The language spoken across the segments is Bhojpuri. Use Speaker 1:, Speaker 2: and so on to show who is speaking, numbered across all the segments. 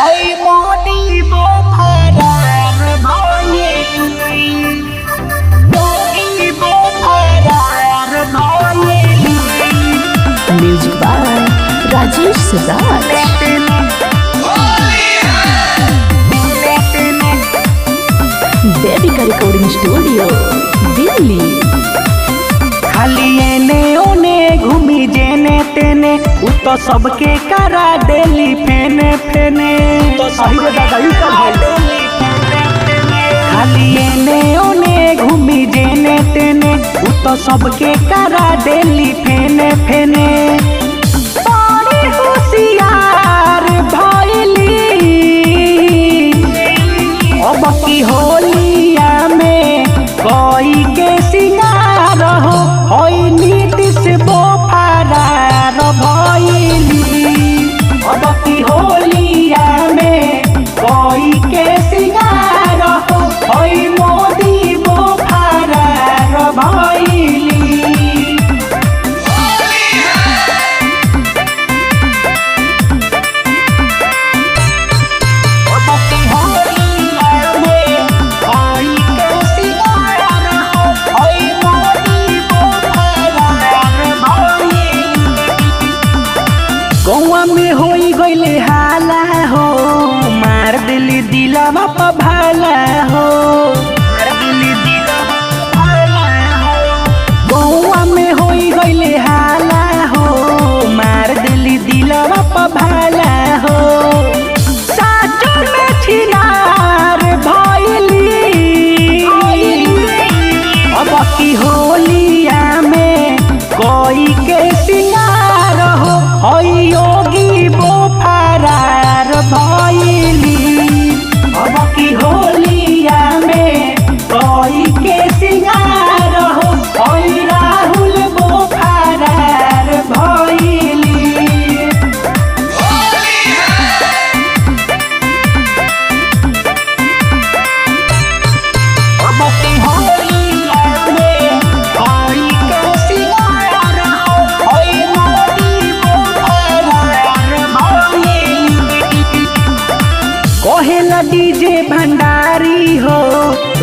Speaker 1: Ôi mô đi bố phà đà rồi bỏ nhẹ Mô đi bố phà đà rồi bỏ nhẹ
Speaker 2: Music by Rajesh Raj. Devika Recording Studio, Delhi.
Speaker 1: खाली एने ओने घूमी जेने तेने उ तो सबके करा देली फेने फेने तो सही में दादा ही खाली एने ओने घूमी जेने तेने उ तो सबके करा देली फेने फेने बड़ी होशियार भइली अब की होलिया में कोई के सिंगार हो होई नीतिश बो फरार भइली अब की होलिया में कोई के सिंगार हो होई मोदी बो फरार भइली गौवा में होई गईले हाला हो मार दिली दिलवा पर भाला हो मार दिली दिलवा पर भाला हो गौवा में होई गईले हाला हो मार दिली दिलवा पर भाला हो साचो में छिनार भइली अब की होलिया में कोई के सिंगार हो होई योगी बो फरार भइली अब की होलिया में कोई के सिंगार हो होई राहुल बो फरार भइली अब की होलिया में कोई के सिंगार हो होई मोदी बो फरार भइली कहेला डीजे भंडारी हो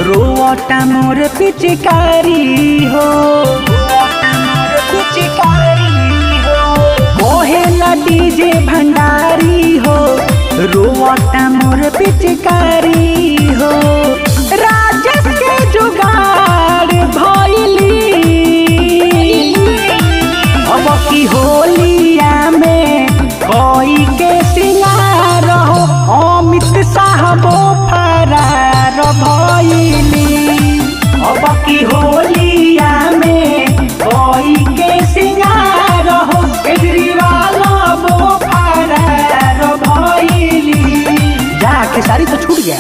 Speaker 1: रोवटा मोर पिचकारी हो कहेला डीजे भंडारी हो रोवटा मोर पिचकारी हो राजेश के जुगाड़ भइली अब की होलिया में कोई के सिंगार हो अमित साहबो फरार भइली अब की होलिया में कोई के सिंगार हो केजरीवाल बो फरार भइली जाके सारी तो छूट गया।